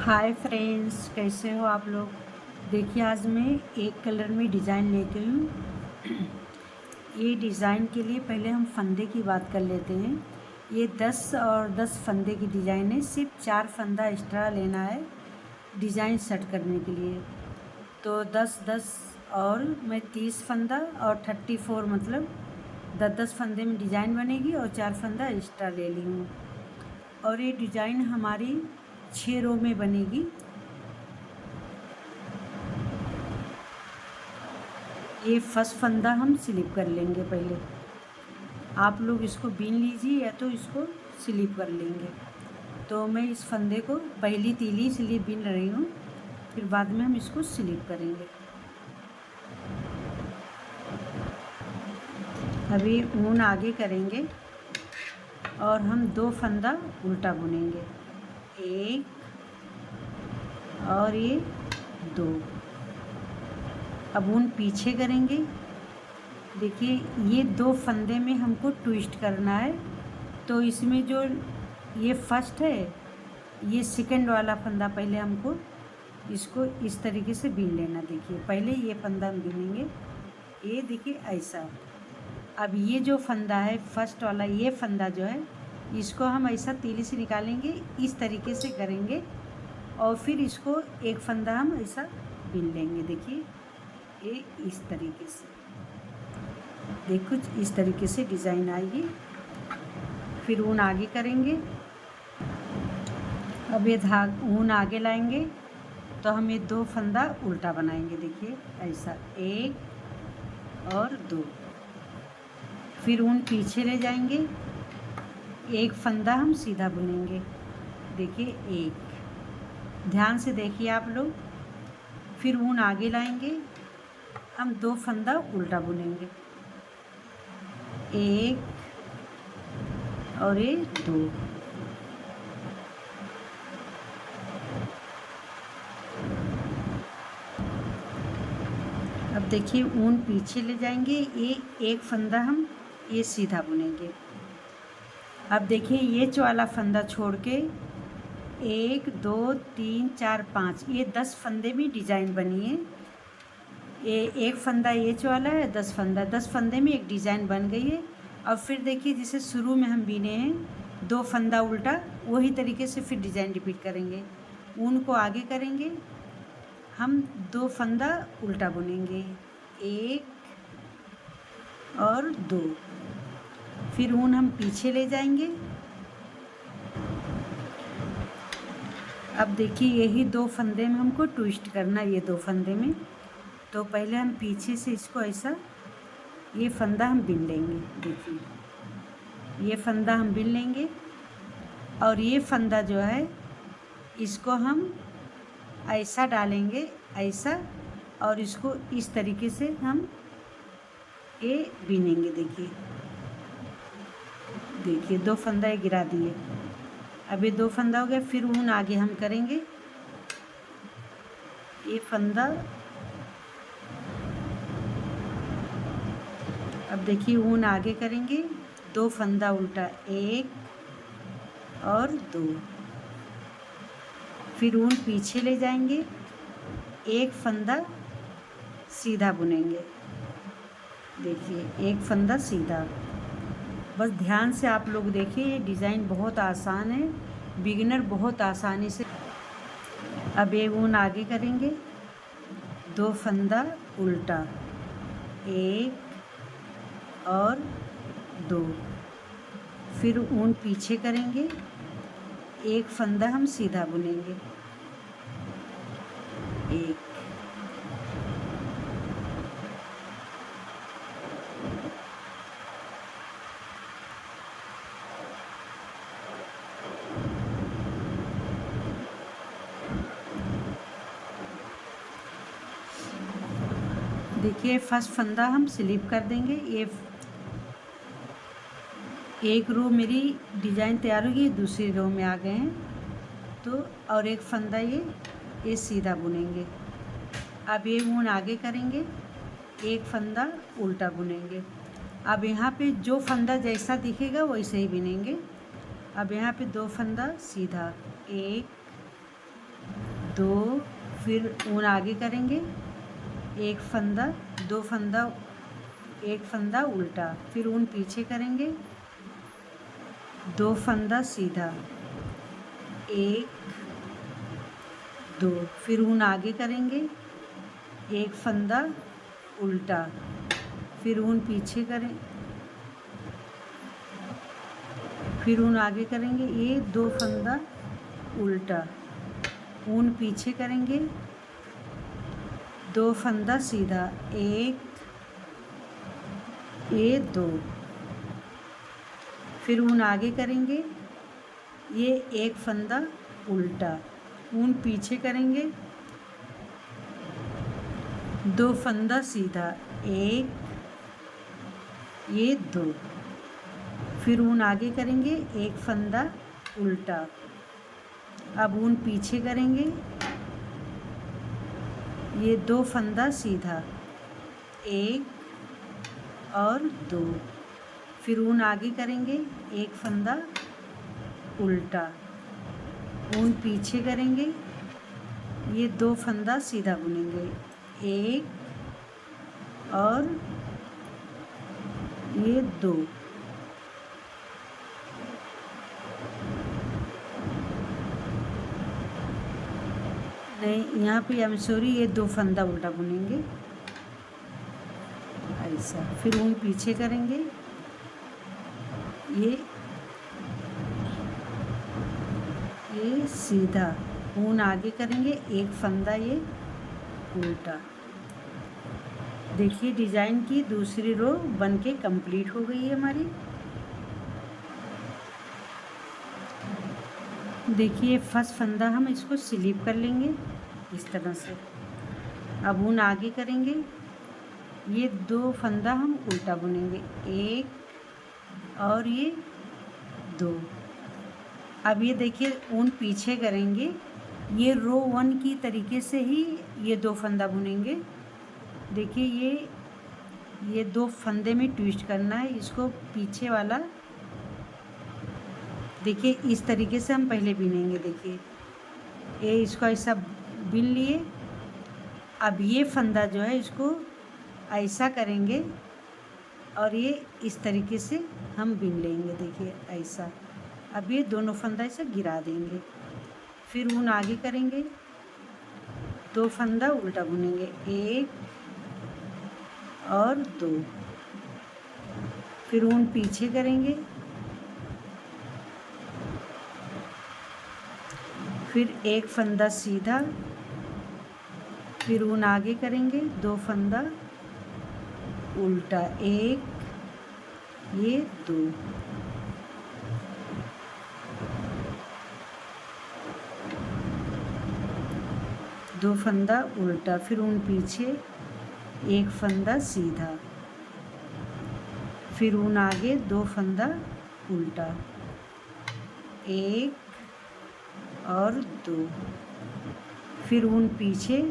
Hi friends, कैसे हो आप लोग। देखिए, आज मैं एक कलर में डिज़ाइन लेके हूँ। ये डिज़ाइन के लिए पहले हम फंदे की बात कर लेते हैं। ये 10 और 10 फंदे की डिज़ाइन है। सिर्फ 4 फंदा एक्स्ट्रा लेना है डिज़ाइन सेट करने के लिए। तो 10-10 और मैं 30 फंदा और 34 मतलब 10-10 फंदे में डिज़ाइन बनेगी और 4 फंदा एक्स्ट्रा ले ली हूँ। और ये डिज़ाइन हमारी 6 रो में बनेगी। ये फर्स्ट फंदा हम स्लिप कर लेंगे। पहले आप लोग इसको बीन लीजिए या तो इसको स्लिप कर लेंगे। तो मैं इस फंदे को पहली तीली स्लिप बीन रही हूँ, फिर बाद में हम इसको स्लिप करेंगे। अभी ऊन आगे करेंगे और हम 2 फंदा उल्टा बुनेंगे, एक और ये 2। अब ऊन पीछे करेंगे। देखिए, ये 2 फंदे में हमको ट्विस्ट करना है। तो इसमें जो ये फर्स्ट है, ये सेकंड वाला फंदा पहले हमको इसको इस तरीके से बीन लेना। देखिए, पहले ये फंदा हम बीनेंगे, ये देखिए ऐसा। अब ये जो फंदा है फर्स्ट वाला, ये फंदा जो है इसको हम ऐसा तीली से निकालेंगे, इस तरीके से करेंगे और फिर इसको एक फंदा हम ऐसा बीन लेंगे। देखिए, ये इस तरीके से, देखो इस तरीके से डिज़ाइन आएगी। फिर ऊन आगे करेंगे। अब ये ऊन आगे लाएंगे तो हम ये 2 फंदा उल्टा बनाएंगे। देखिए ऐसा, 1 और 2। फिर ऊन पीछे ले जाएंगे, एक फंदा हम सीधा बुनेंगे। देखिए, एक, ध्यान से देखिए आप लोग। फिर ऊन आगे लाएंगे, हम 2 फंदा उल्टा बुनेंगे, 1 और ये 2। अब देखिए, ऊन पीछे ले जाएंगे, ये एक फंदा हम ये सीधा बुनेंगे। अब देखिए, ये जो वाला फंदा छोड़ के 1 2 3 4 5, ये 10 फंदे में डिज़ाइन बनी है। ये एक फंदा ये जो वाला है, 10 फंदा, 10 फंदे में एक डिज़ाइन बन गई है। और फिर देखिए, जैसे शुरू में हम बीने हैं 2 फंदा उल्टा, वही तरीके से फिर डिज़ाइन रिपीट करेंगे। ऊन को आगे करेंगे, हम 2 फंदा उल्टा बुनेंगे, 1 और 2। फिर ऊन हम पीछे ले जाएंगे। अब देखिए, यही 2 फंदे में हमको ट्विस्ट करना है, ये 2 फंदे में। तो पहले हम पीछे से इसको ऐसा, ये फंदा हम बीन लेंगे। देखिए, ये फंदा हम बीन लेंगे और ये फंदा जो है इसको हम ऐसा डालेंगे, ऐसा, और इसको इस तरीके से हम ये बीनेंगे। देखिए देखिए, 2 फंदा ये गिरा दिए। अब ये 2 फंदा हो गया। फिर ऊन आगे हम करेंगे, ये फंदा। अब देखिए, ऊन आगे करेंगे, 2 फंदा उल्टा, 1 और 2। फिर ऊन पीछे ले जाएंगे, एक फंदा सीधा बुनेंगे। देखिए, एक फंदा सीधा। बस ध्यान से आप लोग देखिए, ये डिज़ाइन बहुत आसान है, बिगिनर बहुत आसानी से। अब ये ऊन आगे करेंगे, 2 फंदा उल्टा, 1 और 2। फिर ऊन पीछे करेंगे, एक फंदा हम सीधा बुनेंगे, 1। देखिए, फर्स्ट फंदा हम स्लिप कर देंगे। ये एक रो मेरी डिज़ाइन तैयार होगी, दूसरी रो में आ गए हैं। तो और एक फंदा ये सीधा बुनेंगे। अब ये ऊन आगे करेंगे, एक फंदा उल्टा बुनेंगे। अब यहाँ पे जो फंदा जैसा दिखेगा वैसे ही बुनेंगे। अब यहाँ पे 2 फंदा सीधा, 1 2, फिर ऊन आगे करेंगे, एक फंदा, 2 फंदा, एक फंदा उल्टा, फिर ऊन पीछे करेंगे, 2 फंदा सीधा, 1, 2, फिर ऊन आगे करेंगे, एक फंदा उल्टा, फिर ऊन पीछे करें, फिर ऊन आगे करेंगे, ये 2 फंदा उल्टा, ऊन पीछे करेंगे, 2 फंदा सीधा, 1, ये 2, फिर ऊन आगे करेंगे, ये एक फंदा उल्टा, ऊन पीछे करेंगे, 2 फंदा सीधा, 1, ये 2, फिर ऊन आगे करेंगे, एक फंदा उल्टा, अब ऊन पीछे करेंगे, ये 2 फंदा सीधा, 1 और 2, फिर ऊन आगे करेंगे, एक फंदा उल्टा, ऊन पीछे करेंगे, ये 2 फंदा सीधा बुनेंगे, 1 और ये 2, नहीं यहाँ पे सॉरी, ये 2 फंदा उल्टा बुनेंगे ऐसा, फिर ऊन पीछे करेंगे, ये सीधा, ऊन आगे करेंगे, एक फंदा ये उल्टा। देखिए डिज़ाइन की दूसरी रो बनके कंप्लीट हो गई है हमारी। देखिए फर्स्ट फंदा हम इसको स्लिप कर लेंगे इस तरह से, अब ऊन आगे करेंगे, ये 2 फंदा हम उल्टा बुनेंगे, 1 और ये 2। अब ये देखिए ऊन पीछे करेंगे, ये रो 1 की तरीके से ही ये 2 फंदा बुनेंगे। देखिए ये 2 फंदे में ट्विस्ट करना है इसको, पीछे वाला देखिए इस तरीके से हम पहले बिनेंगे। देखिए ये इसको ऐसा बिन लिए, अब ये फंदा जो है इसको ऐसा करेंगे और ये इस तरीके से हम बिन लेंगे। देखिए ऐसा, अब ये दोनों फंदा ऐसा गिरा देंगे, फिर ऊन आगे करेंगे, 2 फंदा उल्टा बुनेंगे, 1 और 2, फिर ऊन पीछे करेंगे, फिर एक फंदा सीधा, फिर ऊन आगे करेंगे, 2 फंदा उल्टा, 1 ये 2, दो फंदा उल्टा, फिर ऊन पीछे, एक फंदा सीधा, फिर ऊन आगे, 2 फंदा उल्टा, 1 और 2, फिर ऊन पीछे।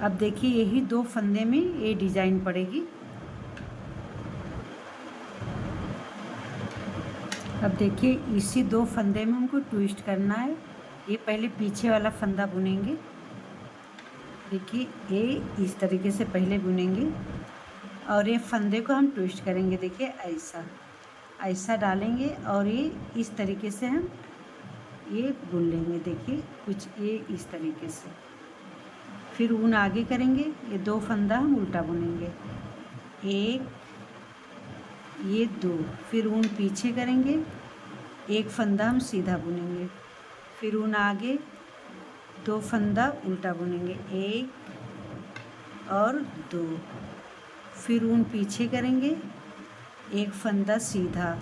अब देखिए यही 2 फंदे में ये डिज़ाइन पड़ेगी। अब देखिए इसी 2 फंदे में हमको ट्विस्ट करना है। ये पहले पीछे वाला फंदा बुनेंगे, देखिए ये इस तरीके से पहले बुनेंगे और ये फंदे को हम ट्विस्ट करेंगे। देखिए ऐसा डालेंगे और ये इस तरीके से हम ये बुन लेंगे। देखिए कुछ ये इस तरीके से, फिर ऊन आगे करेंगे, ये 2 फंदा हम उल्टा बुनेंगे, 1 ये 2, फिर ऊन पीछे करेंगे, एक फंदा हम सीधा बुनेंगे, फिर ऊन आगे, 2 फंदा उल्टा बुनेंगे, 1 और 2, फिर ऊन पीछे करेंगे, एक फंदा सीधा,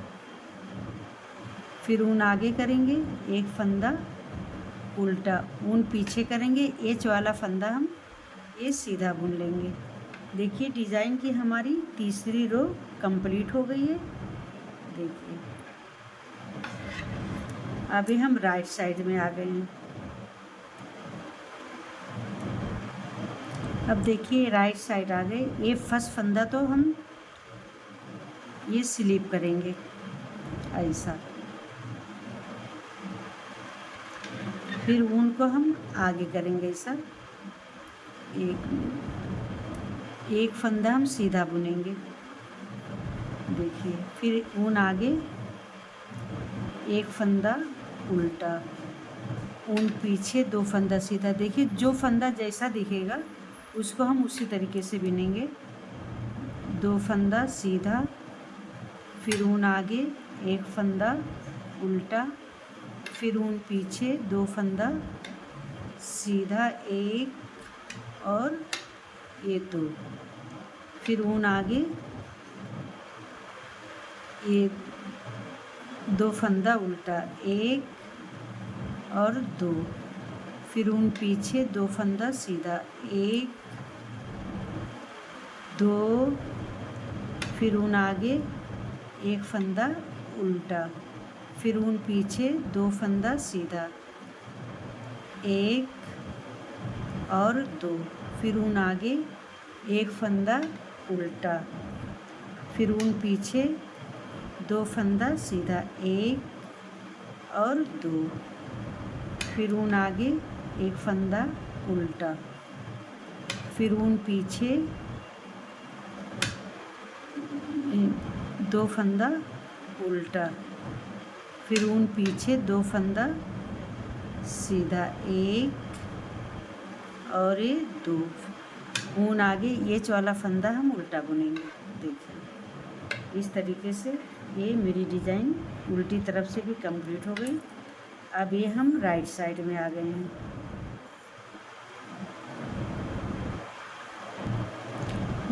फिर ऊन आगे करेंगे, एक फंदा उल्टा, ऊन पीछे करेंगे, एच वाला फंदा हम ये सीधा बुन लेंगे। देखिए डिज़ाइन की हमारी तीसरी रो कंप्लीट हो गई है। देखिए अभी हम राइट साइड में आ गए हैं। अब देखिए राइट साइड आ गए। ये फर्स्ट फंदा तो हम ये स्लिप करेंगे ऐसा, फिर ऊन को हम आगे करेंगे ऐसा, एक फंदा हम सीधा बुनेंगे, देखिए। फिर ऊन आगे, एक फंदा उल्टा, ऊन पीछे, 2 फंदा सीधा। देखिए जो फंदा जैसा दिखेगा उसको हम उसी तरीके से बुनेंगे। 2 फंदा सीधा, फिर ऊन आगे, एक फंदा उल्टा, फिर ऊन पीछे, 2 फंदा सीधा, एक और ये 2, फिर ऊन आगे, ये 2 फंदा उल्टा, एक और 2, फिर ऊन पीछे, 2 फंदा सीधा, 1 2, फिर ऊन आगे, एक फंदा उल्टा, फिर ऊन पीछे, 2 फंदा सीधा, 1 और 2, फिर ऊन आगे, एक फंदा उल्टा, फिर ऊन पीछे, 2 फंदा सीधा, 1 और 2, फिर ऊन आगे, एक फंदा उल्टा, फिर ऊन पीछे, 2 फंदा उल्टा, फिर ऊन पीछे, 2 फंदा सीधा, 1 और ये 2, ऊन आगे, ये वाला फंदा हम उल्टा बुनेंगे। देखिए इस तरीके से ये मेरी डिज़ाइन उल्टी तरफ से भी कंप्लीट हो गई। अब ये हम राइट साइड में आ गए हैं।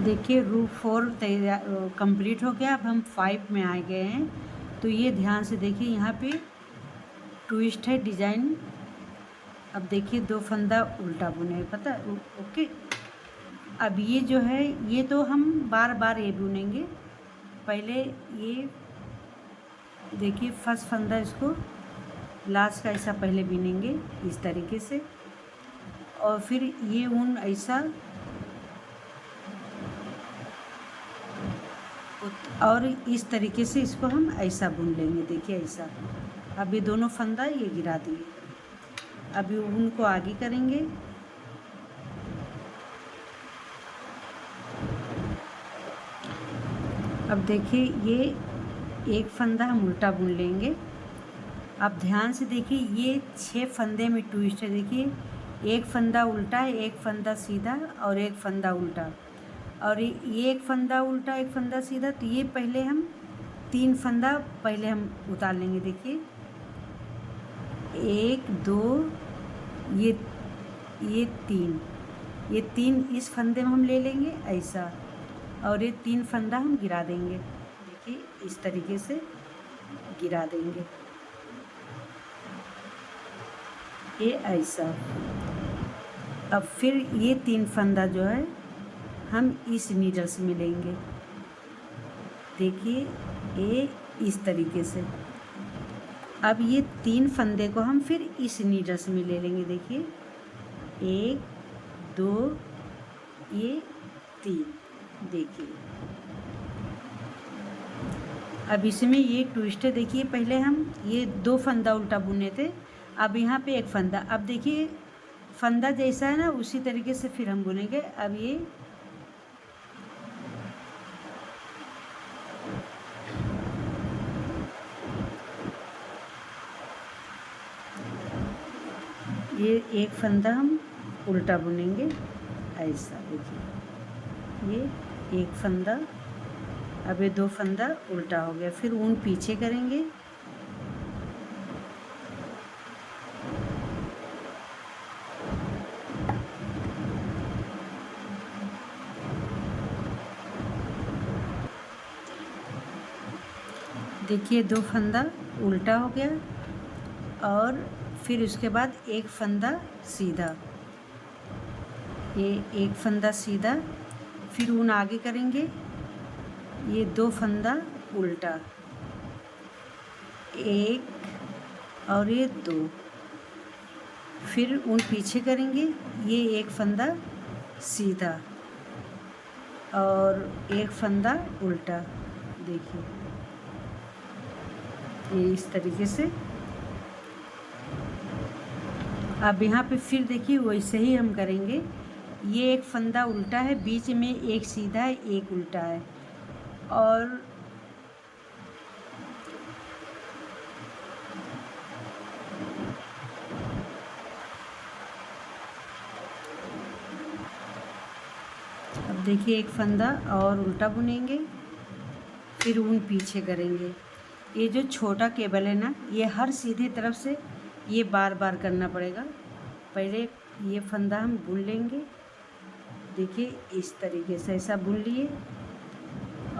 देखिए रूफ 4 तैयार कंप्लीट हो गया। अब हम 5 में आ गए हैं। तो ये ध्यान से देखिए, यहाँ पे ट्विस्ट है डिज़ाइन। अब देखिए 2 फंदा उल्टा बुने, पता है, ओके। अब ये जो है, ये तो हम बार बार ये बुनेंगे। पहले ये देखिए फर्स्ट फंदा, इसको लास्ट का ऐसा पहले बुनेंगे इस तरीके से, और फिर ये ऊन ऐसा, और इस तरीके से इसको हम ऐसा बुन लेंगे। देखिए ऐसा। अब ये दोनों फंदा ये गिरा दिए। अब ये ऊन को आगे करेंगे, अब देखिए ये एक फंदा हम उल्टा बुन लेंगे। अब ध्यान से देखिए, ये 6 फंदे में ट्विस्ट है। देखिए एक फंदा उल्टा, एक फंदा सीधा और एक फंदा उल्टा, और ये एक फंदा उल्टा, एक फंदा सीधा। तो ये पहले हम 3 फंदा पहले हम उतार लेंगे। देखिए 1 2, ये 3, ये 3 इस फंदे में हम ले लेंगे ऐसा, और ये 3 फंदा हम गिरा देंगे। देखिए इस तरीके से गिरा देंगे, ये ऐसा। अब फिर ये 3 फंदा जो है हम इस नीडल्स में लेंगे। देखिए ये इस तरीके से। अब ये 3 फंदे को हम फिर इस नीडल्स में ले लेंगे। देखिए 1 2, ये 3। देखिए अब इसमें ये ट्विस्ट है। देखिए पहले हम ये 2 फंदा उल्टा बुने थे, अब यहाँ पे एक फंदा। अब देखिए फंदा जैसा है ना, उसी तरीके से फिर हम बुनेंगे। अब ये एक फंदा हम उल्टा बुनेंगे ऐसा। देखिए ये एक फंदा, अब ये 2 फंदा उल्टा हो गया। फिर ऊन पीछे करेंगे, देखिए 2 फंदा उल्टा हो गया, और फिर उसके बाद एक फंदा सीधा, ये एक फंदा सीधा, फिर ऊन आगे करेंगे, ये 2 फंदा उल्टा, 1 और ये 2, फिर ऊन पीछे करेंगे, ये एक फंदा सीधा और एक फंदा उल्टा। देखिए ये इस तरीके से। अब यहाँ पे फिर देखिए वैसे ही हम करेंगे। ये एक फंदा उल्टा है, बीच में एक सीधा है, एक उल्टा है, और अब देखिए एक फंदा और उल्टा बुनेंगे, फिर ऊन पीछे करेंगे। ये जो छोटा केबल है ना, ये हर सीधी तरफ से ये बार बार करना पड़ेगा। पहले ये फंदा हम बुन लेंगे, देखिए इस तरीके से ऐसा बुन लिए,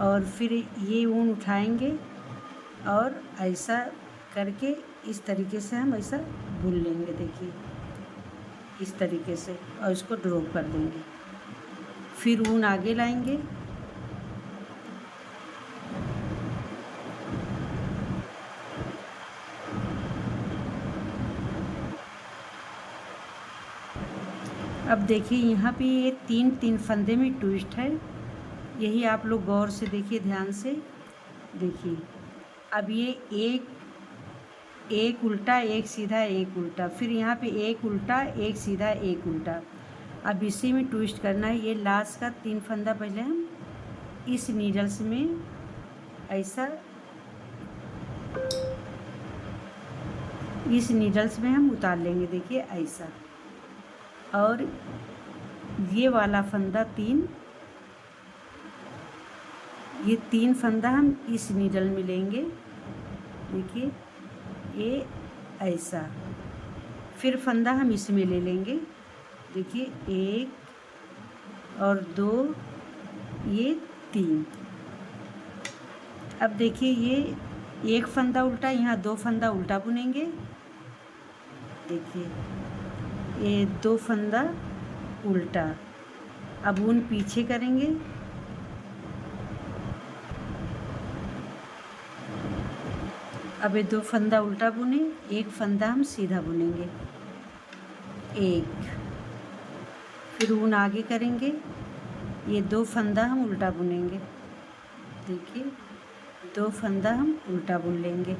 और फिर ये ऊन उठाएंगे और ऐसा करके इस तरीके से हम ऐसा बुन लेंगे, देखिए इस तरीके से, और इसको ड्रॉप कर देंगे। फिर ऊन आगे लाएंगे, अब देखिए यहाँ पे ये तीन तीन फंदे में ट्विस्ट है, यही आप लोग गौर से देखिए, ध्यान से देखिए। अब ये एक उल्टा, एक सीधा, एक उल्टा, फिर यहाँ पे एक उल्टा, एक सीधा, एक उल्टा। अब इसी में ट्विस्ट करना है। ये लास्ट का 3 फंदा पहले हम इस नीडल्स में ऐसा, इस नीडल्स में हम उतार लेंगे, देखिए ऐसा। और ये वाला फंदा ये 3 फंदा हम इस नीडल में लेंगे, देखिए ये ऐसा। फिर फंदा हम इसमें ले लेंगे, देखिए 1 और 2, ये 3। अब देखिए ये एक फंदा उल्टा, यहाँ 2 फंदा उल्टा बुनेंगे, देखिए ये 2 फंदा उल्टा। अब ऊन पीछे करेंगे, अब ये 2 फंदा उल्टा बुने, एक फंदा हम सीधा बुनेंगे, एक। फिर ऊन आगे करेंगे, ये 2 फंदा हम उल्टा बुनेंगे, देखिए 2 फंदा हम उल्टा बुन लेंगे।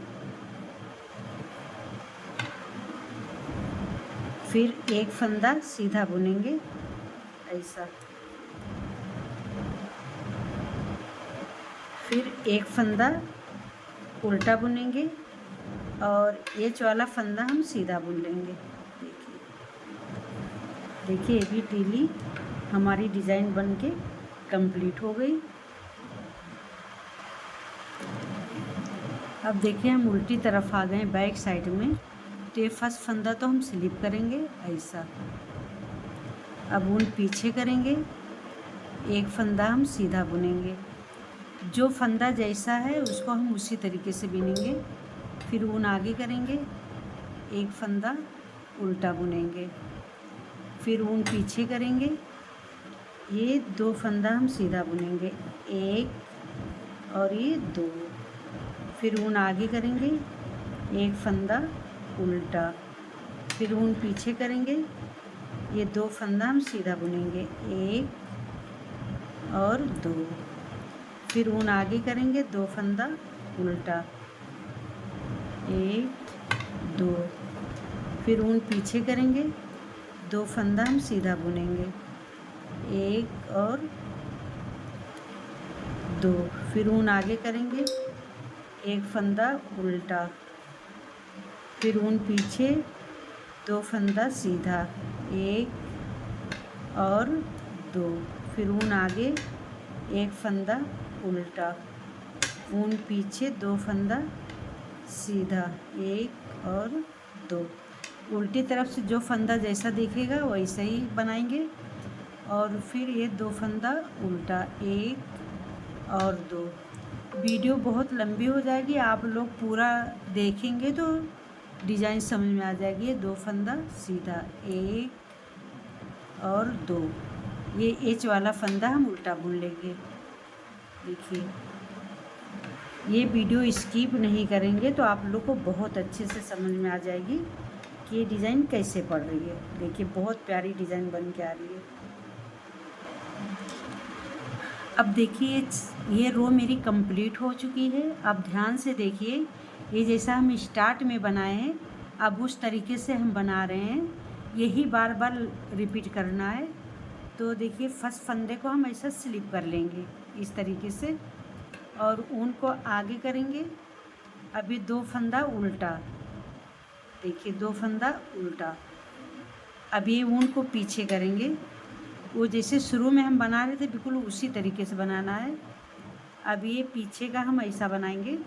फिर एक फंदा सीधा बुनेंगे, ऐसा। फिर एक फंदा उल्टा बुनेंगे, और ये वाला फंदा हम सीधा बुन लेंगे, देखिए। देखिए ये भी तीली हमारी डिज़ाइन बन के कंप्लीट हो गई। अब देखिए हम उल्टी तरफ आ गए, बैक साइड में। तो ये फर्स्ट फंदा तो हम स्लिप करेंगे, ऐसा। अब ऊन पीछे करेंगे, एक फंदा हम सीधा बुनेंगे, जो फंदा जैसा है उसको हम उसी तरीके से बुनेंगे। फिर ऊन आगे करेंगे, एक फंदा उल्टा बुनेंगे, फिर ऊन पीछे करेंगे, ये 2 फंदा हम सीधा बुनेंगे, 1 और ये 2। फिर ऊन आगे करेंगे, एक फंदा उल्टा, फिर ऊन पीछे करेंगे, ये 2 फंदा हम सीधा बुनेंगे, 1 और 2। फिर ऊन आगे करेंगे, 2 फंदा उल्टा, 1 2। फिर ऊन पीछे करेंगे, 2 फंदा हम सीधा बुनेंगे, 1 और 2। फिर ऊन आगे करेंगे, एक फंदा उल्टा, फिर ऊन पीछे, 2 फंदा सीधा, 1 और 2। फिर ऊन आगे, एक फंदा उल्टा, ऊन पीछे, 2 फंदा सीधा, 1 और 2। उल्टी तरफ से जो फंदा जैसा दिखेगा वैसा ही बनाएंगे। और फिर ये 2 फंदा उल्टा, 1 और 2। वीडियो बहुत लंबी हो जाएगी, आप लोग पूरा देखेंगे तो डिज़ाइन समझ में आ जाएगी। ये 2 फंदा सीधा, 1 और 2। ये एच वाला फंदा हम उल्टा बुन लेंगे, देखिए। ये वीडियो स्किप नहीं करेंगे तो आप लोग को बहुत अच्छे से समझ में आ जाएगी कि ये डिज़ाइन कैसे पड़ रही है। देखिए बहुत प्यारी डिज़ाइन बन के आ रही है। अब देखिए ये रो मेरी कंप्लीट हो चुकी है। अब ध्यान से देखिए, ये जैसा हम स्टार्ट में बनाए हैं अब उस तरीके से हम बना रहे हैं। यही बार बार रिपीट करना है। तो देखिए फर्स्ट फंदे को हम ऐसा स्लिप कर लेंगे इस तरीके से और ऊन को आगे करेंगे। अभी 2 फंदा उल्टा, देखिए 2 फंदा उल्टा। अब ये ऊन को पीछे करेंगे, वो जैसे शुरू में हम बना रहे थे बिल्कुल उसी तरीके से बनाना है। अब ये पीछे का हम ऐसा बनाएंगे।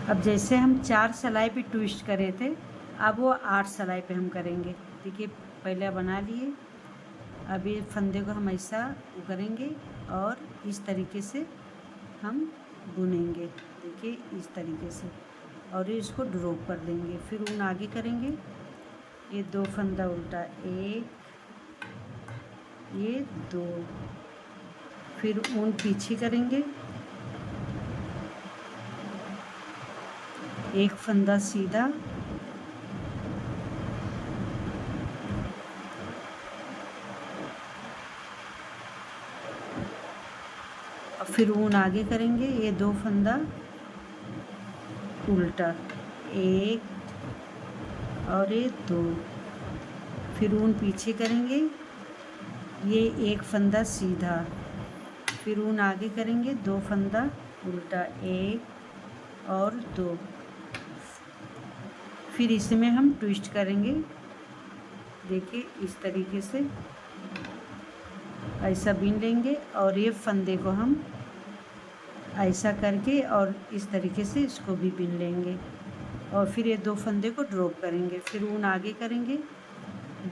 अब जैसे हम 4 सिलाई पे ट्विस्ट करे थे, अब वो 8 सिलाई पे हम करेंगे। देखिए पहले बना लिए, अब ये फंदे को हम ऐसा करेंगे और इस तरीके से हम बुनेंगे। देखिए इस तरीके से, और इसको ड्रॉप कर देंगे। फिर ऊन आगे करेंगे, ये 2 फंदा उल्टा, 1, ये 2, फिर ऊन पीछे करेंगे, 1 फंदा सीधा, और फिर ऊन आगे करेंगे, ये 2 फंदा उल्टा, 1 और ये 2, फिर ऊन पीछे करेंगे, ये 1 फंदा सीधा, फिर ऊन आगे करेंगे, 2 फंदा उल्टा, 1 और 2, फिर इसमें हम ट्विस्ट करेंगे। देखिए इस तरीके से ऐसा बीन लेंगे और ये फंदे को हम ऐसा करके और इस तरीके से इसको भी बीन लेंगे और फिर ये 2 फंदे को ड्रॉप करेंगे। फिर ऊन आगे करेंगे,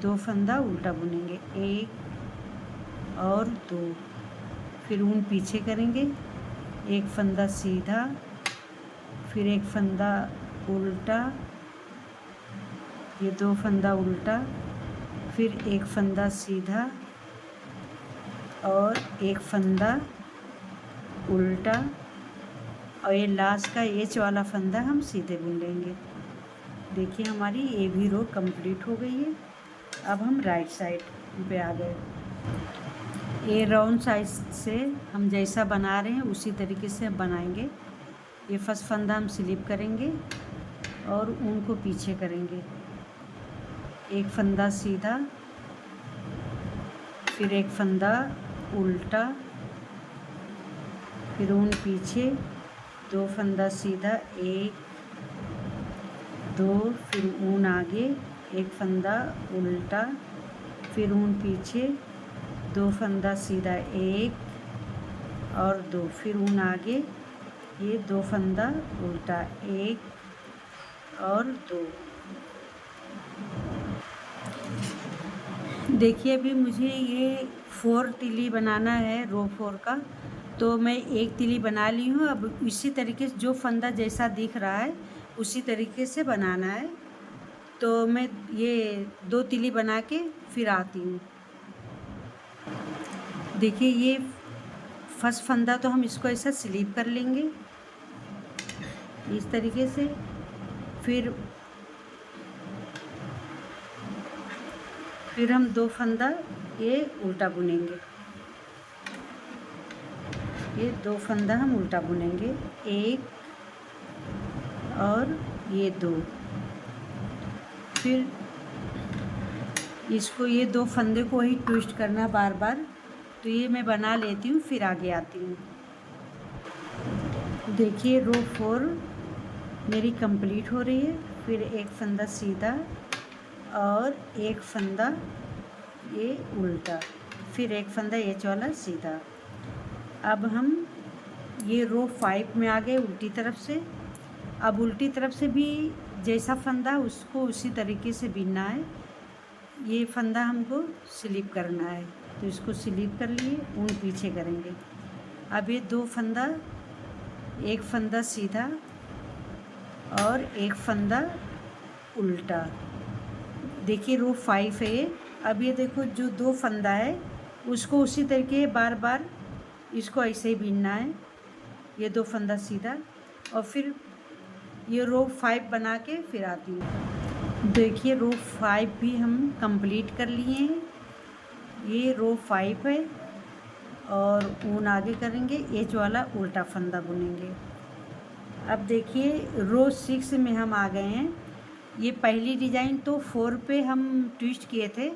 2 फंदा उल्टा बुनेंगे, 1 और 2, फिर ऊन पीछे करेंगे, 1 फंदा सीधा, फिर 1 फंदा उल्टा, ये 2 फंदा उल्टा, फिर 1 फंदा सीधा और 1 फंदा उल्टा, और ये लास्ट का एच वाला फंदा हम सीधे बुन लेंगे। देखिए हमारी ये भी रो कंप्लीट हो गई है। अब हम राइट साइड पे आ गए। ये राउंड साइड से हम जैसा बना रहे हैं उसी तरीके से बनाएंगे। ये फर्स्ट फंदा हम स्लिप करेंगे और ऊन को पीछे करेंगे, 1 फंदा सीधा, फिर 1 फंदा उल्टा, फिर ऊन पीछे, 2 फंदा सीधा, 1 2, फिर ऊन आगे, 1 फंदा उल्टा, फिर ऊन पीछे, 2 फंदा सीधा, 1 और 2, फिर ऊन आगे, ये 2 फंदा उल्टा, 1 और 2। देखिए अभी मुझे ये 4 तिली बनाना है, रो 4 का, तो मैं 1 तिली बना ली हूँ। अब इसी तरीके से जो फंदा जैसा दिख रहा है उसी तरीके से बनाना है। तो मैं ये 2 तिली बना के फिर आती हूँ। देखिए ये फर्स्ट फंदा तो हम इसको ऐसा स्लीप कर लेंगे इस तरीके से, फिर हम 2 फंदा ये उल्टा बुनेंगे, ये 2 फंदा हम उल्टा बुनेंगे, 1 और ये 2, फिर इसको ये 2 फंदे को ही ट्विस्ट करना बार बार। तो ये मैं बना लेती हूँ, फिर आगे आती हूँ। देखिए रो 4 मेरी कंप्लीट हो रही है। फिर 1 फंदा सीधा और 1 फंदा ये उल्टा, फिर 1 फंदा एच वाला सीधा। अब हम ये रो 5 में आ गए उल्टी तरफ से। अब उल्टी तरफ से भी जैसा फंदा उसको उसी तरीके से बीनना है। ये फंदा हमको स्लिप करना है, तो इसको स्लिप कर लिए, ऊन पीछे करेंगे। अब ये 2 फंदा, 1 फंदा सीधा और 1 फंदा उल्टा। देखिए रो 5 है ये। अब ये देखो जो 2 फंदा है उसको उसी तरीके बार बार इसको ऐसे ही बीनना है, ये 2 फंदा सीधा, और फिर ये रो 5 बना के फिर आती हूँ। देखिए रो 5 भी हम कंप्लीट कर लिए हैं। ये रो 5 है और ऊन आगे करेंगे, एच वाला उल्टा फंदा बुनेंगे। अब देखिए रो 6 में हम आ गए हैं। ये पहली डिज़ाइन तो 4 पे हम ट्विस्ट किए थे,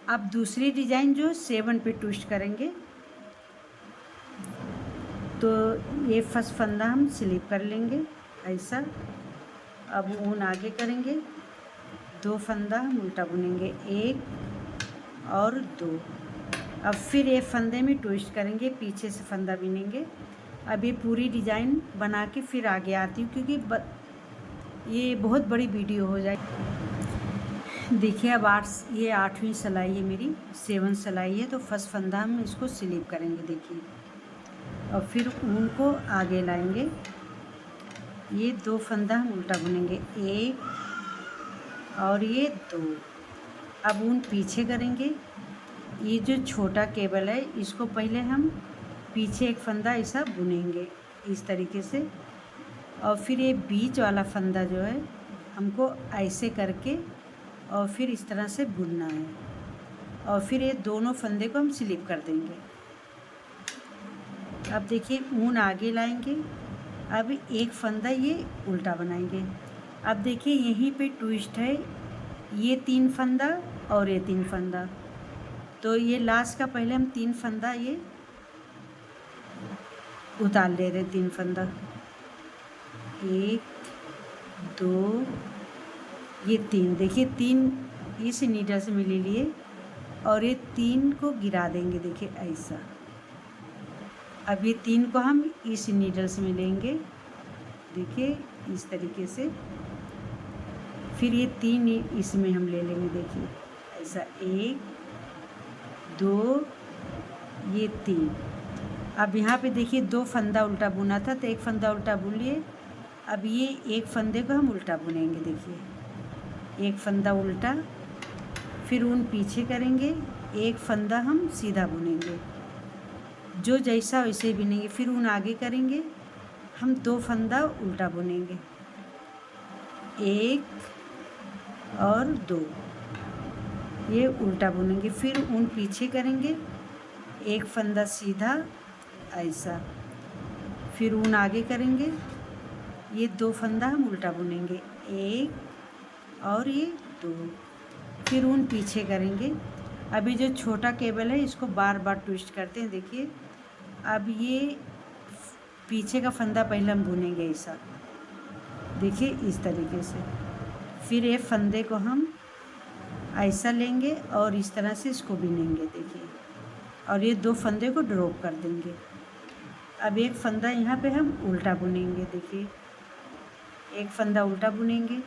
अब दूसरी डिज़ाइन जो 7 पे ट्विस्ट करेंगे। तो ये फर्स्ट फंदा हम स्लिप कर लेंगे ऐसा। अब ऊन आगे करेंगे, 2 फंदा हम उल्टा बुनेंगे, 1 और 2। अब फिर ये फंदे में ट्विस्ट करेंगे, पीछे से फंदा बुनेंगे। अब ये पूरी डिज़ाइन बना के फिर आगे आती हूँ, क्योंकि ये बहुत बड़ी वीडियो हो जाए। देखिए अब ये 8वीं सिलाई है मेरी, 7 सिलाई है। तो फर्स्ट फंदा हम इसको स्लिप करेंगे, देखिए। और फिर ऊन को आगे लाएंगे, ये 2 फंदा हम उल्टा बुनेंगे, 1 और ये 2। अब ऊन पीछे करेंगे, ये जो छोटा केबल है इसको पहले हम पीछे एक फंदा ऐसा बुनेंगे इस तरीके से। और फिर ये बीच वाला फंदा जो है हमको ऐसे करके और फिर इस तरह से बुनना है। और फिर ये दोनों फंदे को हम स्लिप कर देंगे। अब देखिए ऊन आगे लाएंगे, अब एक फंदा ये उल्टा बनाएंगे। अब देखिए यहीं पे ट्विस्ट है, ये 3 फंदा और ये 3 फंदा। तो ये लास्ट का पहले हम 3 फंदा ये उतार ले रहे, 3 फंदा, 1 2 ये 3। देखिए 3 इस नीडल से मिले लिए और ये 3 को गिरा देंगे, देखिए ऐसा। अब ये 3 को हम इस नीडल से मिलेंगे, देखिए इस तरीके से। फिर ये 3 इसमें हम ले लेंगे, देखिए ऐसा, 1 2 ये 3। अब यहाँ पे देखिए 2 फंदा उल्टा बुना था, तो एक फंदा उल्टा बुन लिए। अब ये एक फंदे को हम उल्टा बुनेंगे, देखिए एक फंदा उल्टा, फिर ऊन पीछे करेंगे, एक फंदा हम सीधा बुनेंगे, जो जैसा वैसे ही बुनेंगे। फिर ऊन आगे करेंगे, हम 2 फंदा उल्टा बुनेंगे, 1 और 2 ये उल्टा बुनेंगे। फिर ऊन पीछे करेंगे, एक फंदा सीधा ऐसा, फिर ऊन आगे करेंगे, ये 2 फंदा हम उल्टा बुनेंगे, 1 और ये 2। फिर ऊन पीछे करेंगे। अभी जो छोटा केबल है इसको बार बार ट्विस्ट करते हैं, देखिए। अब ये पीछे का फंदा पहले हम बुनेंगे ऐसा, देखिए इस तरीके से। फिर ये फंदे को हम ऐसा लेंगे और इस तरह से इसको बुनेंगे, देखिए। और ये 2 फंदे को ड्रॉप कर देंगे। अब एक फंदा यहाँ पे हम उल्टा बुनेंगे, देखिए एक फंदा उल्टा बुनेंगे।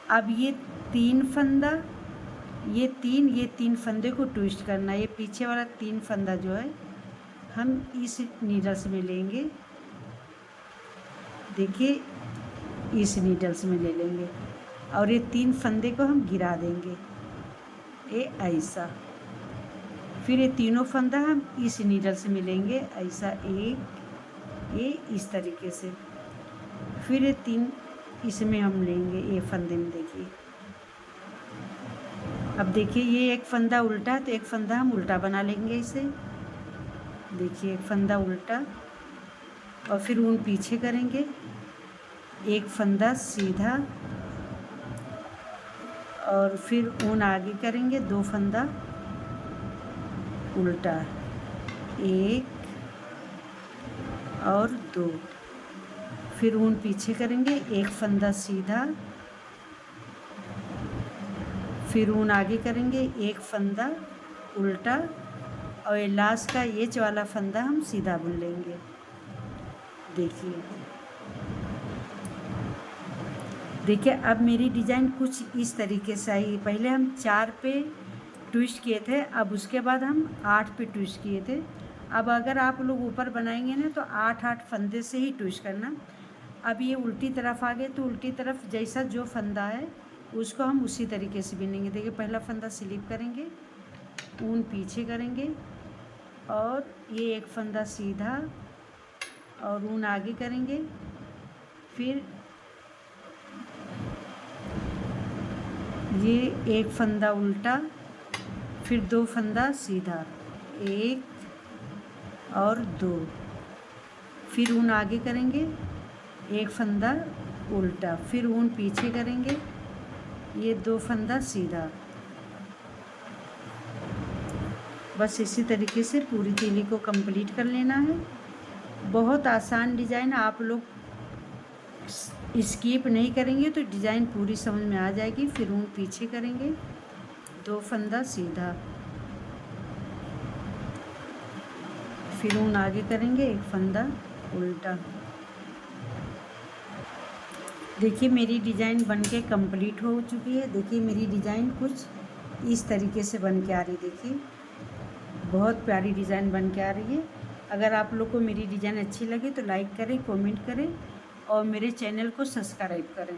अब ये 3 फंदा, ये 3 फंदे को ट्विस्ट करना है। ये पीछे वाला 3 फंदा जो है हम इस नीडल्स में लेंगे, देखिए इस नीडल्स में ले लेंगे। और ये 3 फंदे को हम गिरा देंगे, ये ऐसा। फिर ये तीनों फंदा हम इस नीडल से मिलेंगे ऐसा, एक ये इस तरीके से। फिर ये 3 इसमें हम लेंगे, ये फंदे में, देखिए। अब देखिए ये एक फंदा उल्टा, तो एक फंदा हम उल्टा बना लेंगे इसे, देखिए एक फंदा उल्टा। और फिर ऊन पीछे करेंगे, एक फंदा सीधा, और फिर ऊन आगे करेंगे, 2 फंदा उल्टा, 1 और 2। फिर ऊन पीछे करेंगे, एक फंदा सीधा, फिर ऊन आगे करेंगे, एक फंदा उल्टा, और ये लास्ट का ये वाला फंदा हम सीधा बुन लेंगे, देखिए। देखिए अब मेरी डिज़ाइन कुछ इस तरीके से आई। पहले हम 4 पे ट्विस्ट किए थे, अब उसके बाद हम 8 पे ट्विस्ट किए थे। अब अगर आप लोग ऊपर बनाएंगे ना तो 8 फंदे से ही ट्विस्ट करना। अब ये उल्टी तरफ आ गए, तो उल्टी तरफ जैसा जो फंदा है उसको हम उसी तरीके से बिनेंगे। देखिए पहला फंदा स्लिप करेंगे, ऊन पीछे करेंगे, और ये एक फंदा सीधा और ऊन आगे करेंगे। फिर ये एक फंदा उल्टा, फिर 2 फंदा सीधा, 1 और 2। फिर ऊन आगे करेंगे, एक फंदा उल्टा, फिर ऊन पीछे करेंगे, ये 2 फंदा सीधा। बस इसी तरीके से पूरी तीली को कंप्लीट कर लेना है। बहुत आसान डिज़ाइन, आप लोग स्किप नहीं करेंगे तो डिज़ाइन पूरी समझ में आ जाएगी। फिर ऊन पीछे करेंगे, 2 फंदा सीधा, फिर ऊन आगे करेंगे, 1 फंदा उल्टा। देखिए मेरी डिज़ाइन बनके कंप्लीट हो चुकी है। देखिए मेरी डिज़ाइन कुछ इस तरीके से बन के आ रही है। देखिए बहुत प्यारी डिज़ाइन बन के आ रही है। अगर आप लोग को मेरी डिज़ाइन अच्छी लगे तो लाइक करें, कमेंट करें और मेरे चैनल को सब्सक्राइब करें।